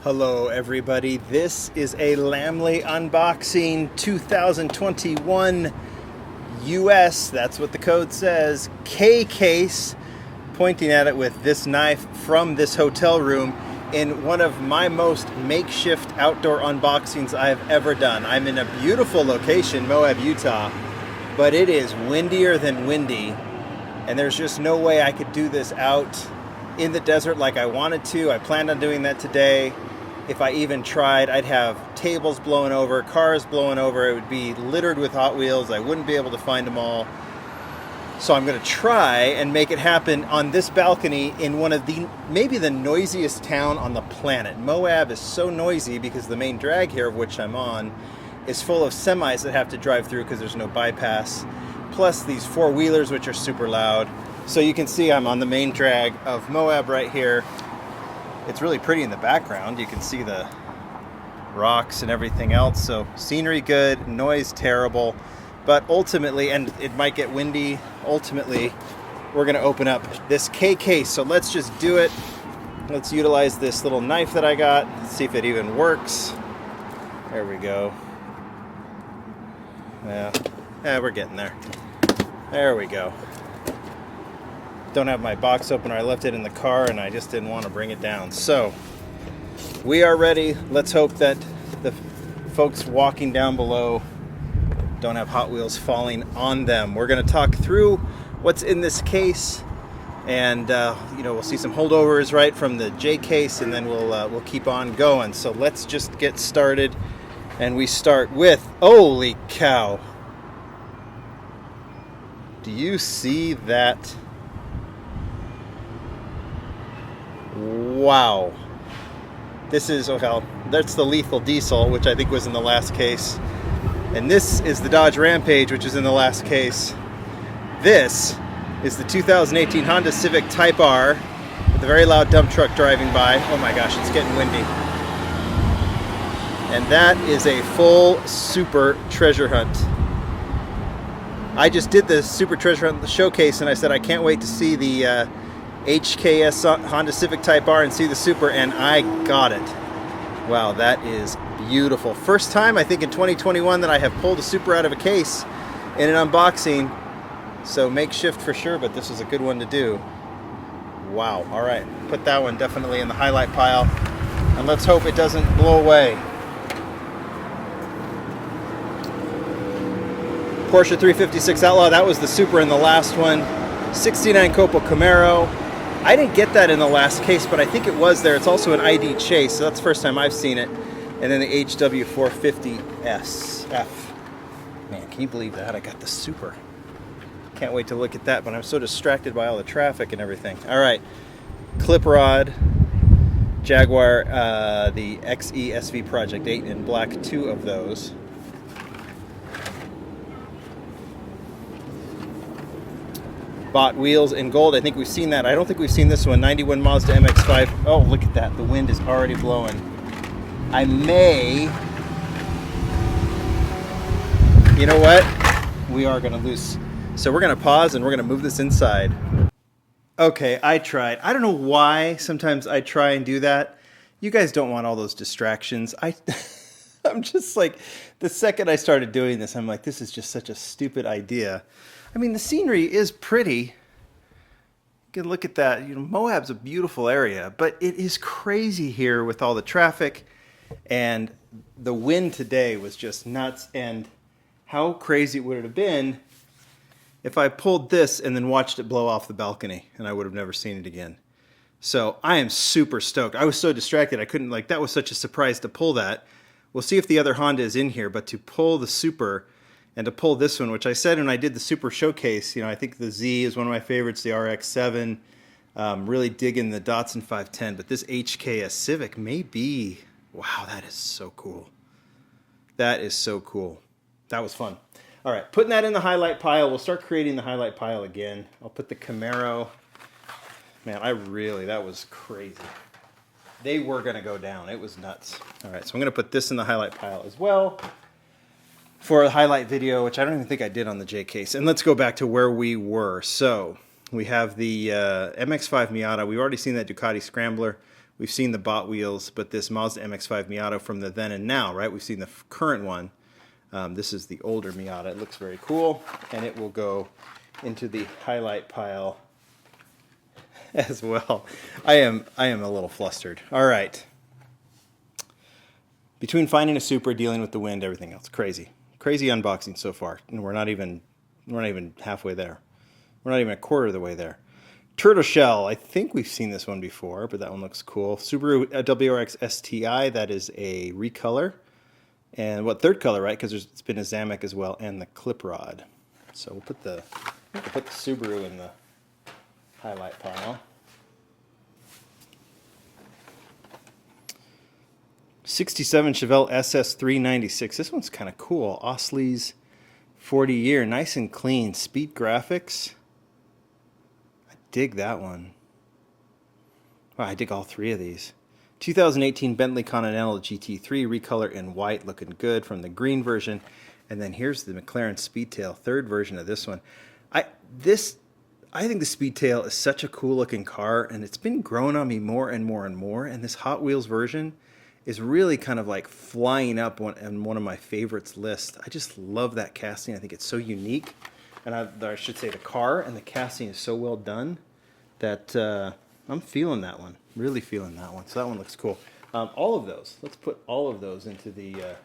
Hello everybody, this is a Lamley unboxing 2021 US, that's what the code says, K case, pointing at it with this knife from this hotel room in one of my most makeshift outdoor unboxings I've ever done. I'm in a beautiful location, Moab, Utah, but it is windier than windy, and there's just no way I could do this out in the desert like I wanted to. I planned on doing that today. If I even tried, I'd have tables blowing over, cars blowing over. It would be littered with Hot Wheels. I wouldn't be able to find them all. So I'm going to try and make it happen on this balcony in one of maybe the noisiest town on the planet. Moab is so noisy because the main drag here, of which I'm on, is full of semis that have to drive through because there's no bypass. Plus these four-wheelers, which are super loud. So you can see I'm on the main drag of Moab right here. It's really pretty in the background. You can see the rocks and everything else. So scenery good, noise terrible. But ultimately, and it might get windy, ultimately, we're gonna open up this K case. So let's just do it. Let's utilize this little knife that I got. Let's see if it even works. There we go. Yeah, we're getting there. There we go. Don't have my box opener. I left it in the car and I just didn't want to bring it down. So we are ready. Let's hope that the folks walking down below don't have Hot Wheels falling on them. We're going to talk through what's in this case, and we'll see some holdovers right from the J case, and then we'll keep on going. So let's just get started, and we start with, holy cow, do you see that? Wow. This is, that's the Lethal Diesel, which I think was in the last case. And this is the Dodge Rampage, which is in the last case. This is the 2018 Honda Civic Type R with a very loud dump truck driving by. Oh my gosh, it's getting windy. And that is a full super treasure hunt. I just did the super treasure hunt showcase and I said I can't wait to see the HKS Honda Civic Type R and see the Super, and I got it. Wow, that is beautiful. First time I think in 2021 that I have pulled a Super out of a case in an unboxing. So makeshift for sure, but this is a good one to do. Wow, all right, put that one definitely in the highlight pile, and let's hope it doesn't blow away. Porsche 356 Outlaw, that was the Super in the last one. 69 Copel Camaro. I didn't get that in the last case, but I think it was there. It's also an ID Chase, so that's the first time I've seen it. And then the HW450SF. Man, can you believe that? I got the Super. Can't wait to look at that, but I'm so distracted by all the traffic and everything. All right, clip rod, Jaguar, the XE SV Project 8 in black, 2 of those. Bought wheels in gold. I think we've seen that. I don't think we've seen this one. 91 Mazda MX-5. Oh, look at that. The wind is already blowing. I may... You know what? We are going to lose. So we're going to pause and we're going to move this inside. Okay, I tried. I don't know why sometimes I try and do that. You guys don't want all those distractions. I'm just like, the second I started doing this, I'm like, this is just such a stupid idea. I mean, the scenery is pretty. You can look at that. You know, Moab's a beautiful area, but it is crazy here with all the traffic, and the wind today was just nuts. And how crazy would it have been if I pulled this and then watched it blow off the balcony, and I would have never seen it again. So I am super stoked. I was so distracted. I couldn't, that was such a surprise to pull that. We'll see if the other Honda is in here, but to pull the Super and to pull this one, which I said when I did the Super showcase, I think the Z is one of my favorites, the RX-7. Really digging the Datsun 510, but this HKS Civic may be, wow, that is so cool. That is so cool. That was fun. All right, putting that in the highlight pile. We'll start creating the highlight pile again. I'll put the Camaro. Man, that was crazy. They were gonna go down. It was nuts. All right, so I'm gonna put this in the highlight pile as well for a highlight video, which I don't even think I did on the J case. And let's go back to where we were. So we have the MX-5 Miata. We've already seen that Ducati Scrambler. We've seen the bot wheels, but this Mazda MX-5 Miata from the then and now, right? We've seen the current one. This is the older Miata. It looks very cool, and it will go into the highlight pile as well. I am a little flustered. All right. Between finding a Supra, dealing with the wind, everything else, crazy unboxing so far, and we're not even halfway there. We're not even a quarter of the way there. Turtle Shell, I think we've seen this one before, but that one looks cool. Subaru WRX STI, that is a Recolor. And what, third color, right? Because it's been a Zamek as well, and the clip rod. So we'll put the Subaru in the highlight pile. 67 Chevelle SS396. This one's kind of cool. Osley's 40 year, nice and clean. Speed graphics. I dig that one. Wow, I dig all three of these. 2018 Bentley Continental Gt3 Recolor in white, looking good from the green version. And then here's the McLaren Speedtail, third version of this one. I think the Speedtail is such a cool looking car, and it's been growing on me more and more and more. And this Hot Wheels version is really kind of like flying up on one of my favorites list. I just love that casting. I think it's so unique. And I should say the car and the casting is so well done that I'm feeling that one. Really feeling that one. So that one looks cool. All of those. Let's put all of those into the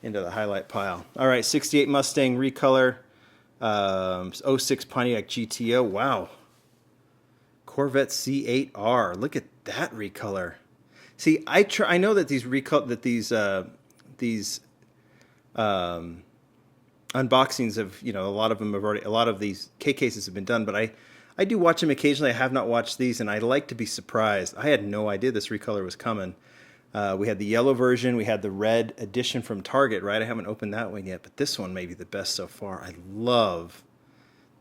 highlight pile. All right, 68 Mustang Recolor, 06 Pontiac Gto. Wow. Corvette C8R. Look at that Recolor. See, I know that these unboxings of, a lot of them have already, a lot of these K cases have been done, but I do watch them occasionally. I have not watched these, and I like to be surprised. I had no idea this Recolor was coming. We had the yellow version. We had the red edition from Target, right? I haven't opened that one yet, but this one may be the best so far. I love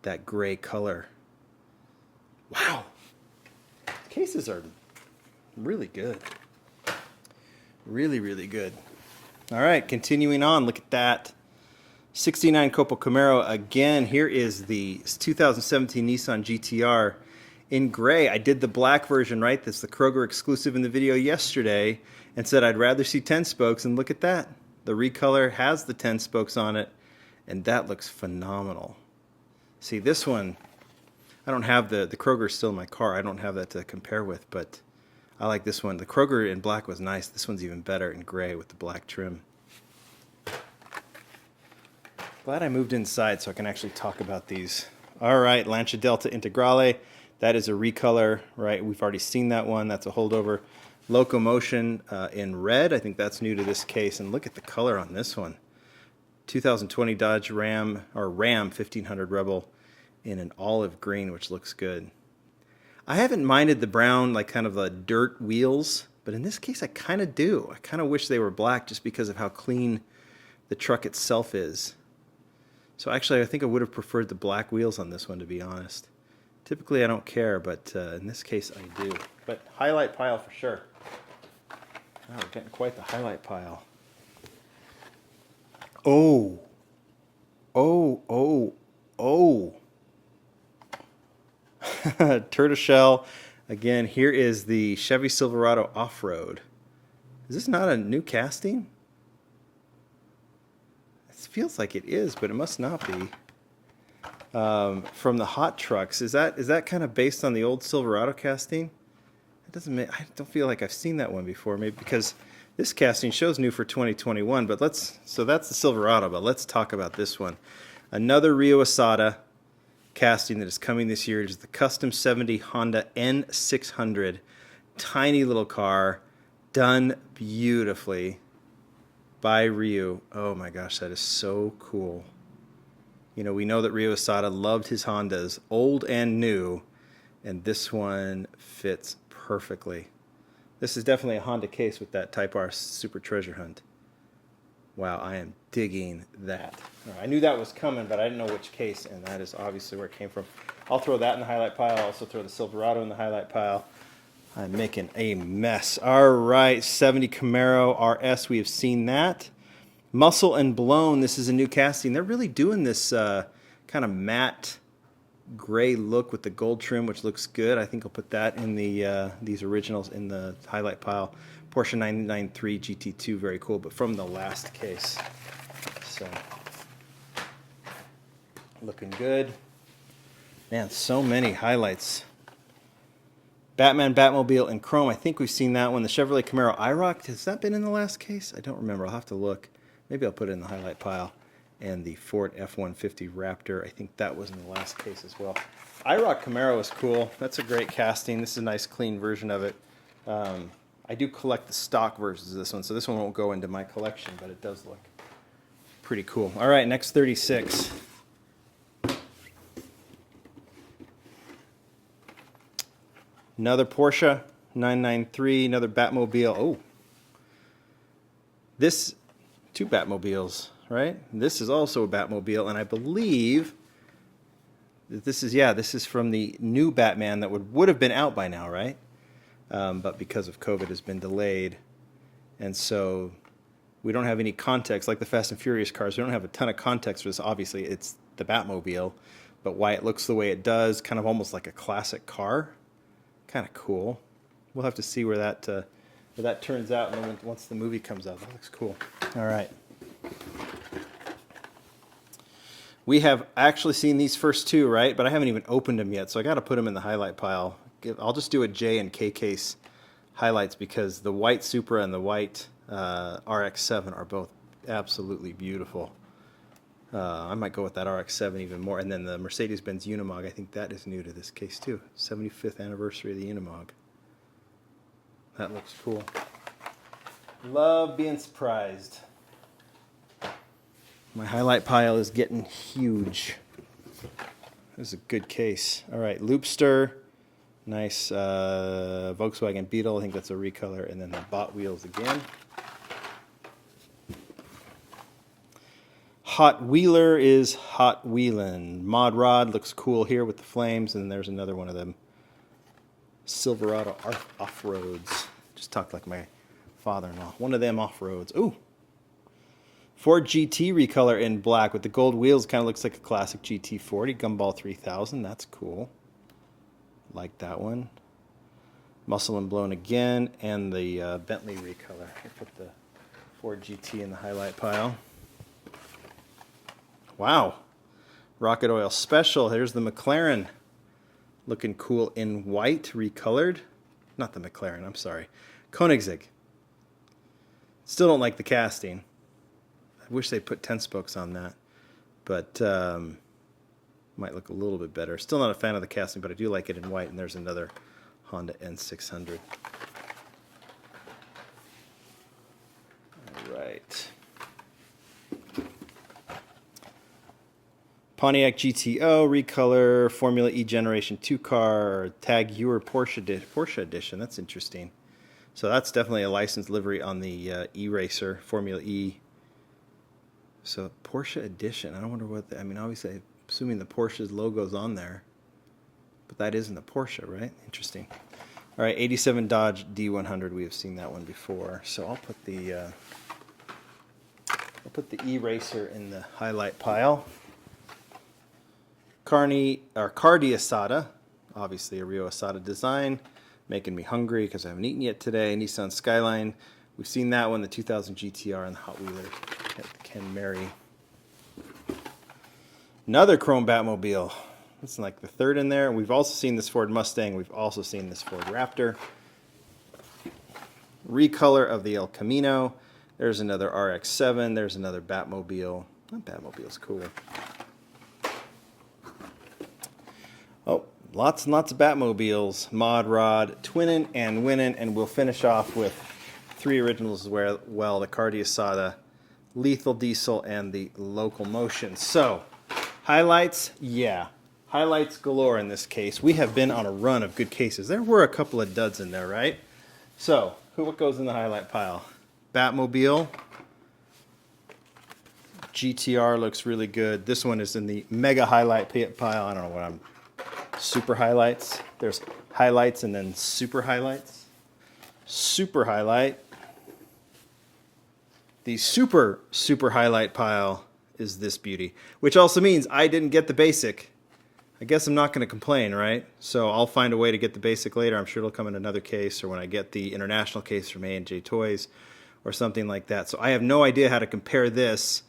that gray color. Wow. Cases are really good. Really, really good. All right, continuing on. Look at that. 69 Copel Camaro. Again, here is the 2017 Nissan Gtr in gray. I did the black version, right? That's the Kroger exclusive in the video yesterday, and said I'd rather see 10 spokes, and look at that. The Recolor has the 10 spokes on it, and that looks phenomenal. See, this one, I don't have the Kroger is still in my car. I don't have that to compare with, but I like this one. The Kroger in black was nice. This one's even better in gray with the black trim. Glad I moved inside so I can actually talk about these. All right, Lancia Delta Integrale. That is a Recolor, right? We've already seen that one. That's a holdover. Locomotion in red. I think that's new to this case. And look at the color on this one. 2020 Dodge Ram 1500 Rebel in an olive green, which looks good. I haven't minded the brown, like kind of the dirt wheels, but in this case I kind of do. I kind of wish they were black just because of how clean the truck itself is. So actually I think I would have preferred the black wheels on this one, to be honest. Typically I don't care, but in this case I do. But highlight pile for sure. Oh, we're getting quite the highlight pile. Oh. Oh, oh, oh. Tortoiseshell. Again, here is the Chevy Silverado Off-Road. Is this not a new casting? It feels like it is, but it must not be. From the Hot Trucks. Is that kind of based on the old Silverado casting? It doesn't make, I don't feel like I've seen that one before, maybe because this casting shows new for 2021, but so that's the Silverado, but let's talk about this one. Another Rio Asada casting that is coming this year. It is the Custom 70 Honda N600. Tiny little car, done beautifully by Ryu. Oh my gosh, that is so cool. You know, we know that Rio Asada loved his Hondas, old and new, and this one fits perfectly. This is definitely a Honda case with that Type R Super Treasure Hunt. Wow, I am digging that. I knew that was coming, but I didn't know which case, and that is obviously where it came from. I'll throw that in the highlight pile. I'll also throw the Silverado in the highlight pile. I'm making a mess. All right, 70 Camaro RS. We have seen that. Muscle and Blown. This is a new casting. They're really doing this kind of matte gray look with the gold trim, which looks good. I think I'll put that in the these originals in the highlight pile. Porsche 993 GT2, very cool, but from the last case. So, looking good. Man, so many highlights. Batman Batmobile in chrome. I think we've seen that one. The Chevrolet Camaro IROC. Has that been in the last case? I don't remember. I'll have to look. Maybe I'll put it in the highlight pile. And the Ford F-150 Raptor. I think that was in the last case as well. IROC Camaro is cool. That's a great casting. This is a nice clean version of it. I do collect the stock versions of this one, so this one won't go into my collection, but it does look pretty cool. All right, next 36. Another Porsche 993, another Batmobile. Oh, this, two Batmobiles, right? This is also a Batmobile, and I believe that this is from the new Batman that would have been out by now, right? But because of COVID has been delayed, and so we don't have any context, like the Fast and Furious cars, we don't have a ton of context for this. Obviously, it's the Batmobile, but why it looks the way it does, kind of almost like a classic car. Kind of cool. We'll have to see where that turns out and then once the movie comes out. That looks cool. All right. We have actually seen these first two, right? But I haven't even opened them yet, so I got to put them in the highlight pile. I'll just do a J and K case highlights because the white Supra and the white RX-7 are both absolutely beautiful. I might go with that RX-7 even more. And then the Mercedes-Benz Unimog, I think that is new to this case too. 75th anniversary of the Unimog. That looks cool. Love being surprised. My highlight pile is getting huge. This is a good case. All right, Loopster. Nice Volkswagen Beetle. I think that's a Recolor. And then the bot wheels again. Hot Wheeler is Hot Wheelin'. Mod Rod looks cool here with the flames, and there's another one of them. Silverado off-roads. Just talked like my father-in-law. One of them off-roads. Ooh! Ford GT Recolor in black with the gold wheels. Kind of looks like a classic GT40. Gumball 3000. That's cool. Like that one. Muscle and Blown again. And the Bentley Recolor. I put the Ford GT in the highlight pile. Wow. Rocket Oil Special. Here's the McLaren. Looking cool in white, recolored. Not the McLaren, I'm sorry. Koenigsegg. Still don't like the casting. I wish they put 10 spokes on that. But might look a little bit better. Still not a fan of the casting, but I do like it in white. And there's another Honda N600. All right. Pontiac Gto, Recolor, Formula E Generation 2 car, Tag Heuer Porsche Edition. That's interesting. So that's definitely a licensed livery on the E-Racer, Formula E. So Porsche Edition. I don't wonder what, I mean, obviously, I'm assuming the Porsche's logo's on there. But that isn't the Porsche, right? Interesting. All right, 87 Dodge D100. We have seen that one before. So I'll put the E-Racer in the highlight pile. Cardi Asada, obviously a Rio Asada design, making me hungry because I haven't eaten yet today. Nissan Skyline, we've seen that one, the 2000 GTR and the Hot Wheeler at Ken Mary. Another chrome Batmobile. It's like the third in there. We've also seen this Ford Mustang. We've also seen this Ford Raptor. Recolor of the El Camino. There's another RX-7. There's another Batmobile. That Batmobile's cool. Oh, lots and lots of Batmobiles, Mod Rod, twinning and winning, and we'll finish off with three originals as well, the Cardi Asada, Lethal Diesel, and the Local Motion. So, highlights, yeah, highlights galore in this case. We have been on a run of good cases. There were a couple of duds in there, right? So, what goes in the highlight pile? Batmobile. GTR looks really good. This one is in the mega highlight pile. I don't know what I'm... Super highlights. There's highlights and then super highlights. Super highlight. The super highlight pile is this beauty, which also means I didn't get the basic. I guess I'm not going to complain, right? So I'll find a way to get the basic later. I'm sure it'll come in another case, or when I get the international case from A&J Toys or something like that. So I have no idea how to compare this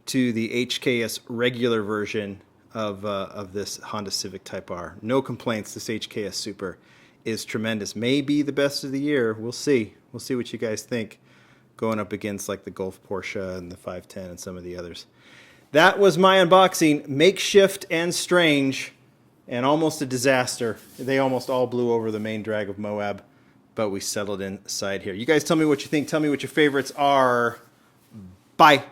to the HKS regular version of this Honda Civic Type R. No complaints. This HKS Super is tremendous. Maybe the best of the year. We'll see. We'll see what you guys think going up against like the Golf Porsche and the 510 and some of the others. That was my unboxing. Makeshift and strange and almost a disaster. They almost all blew over the main drag of Moab, but we settled inside here. You guys tell me what you think. Tell me what your favorites are. Bye.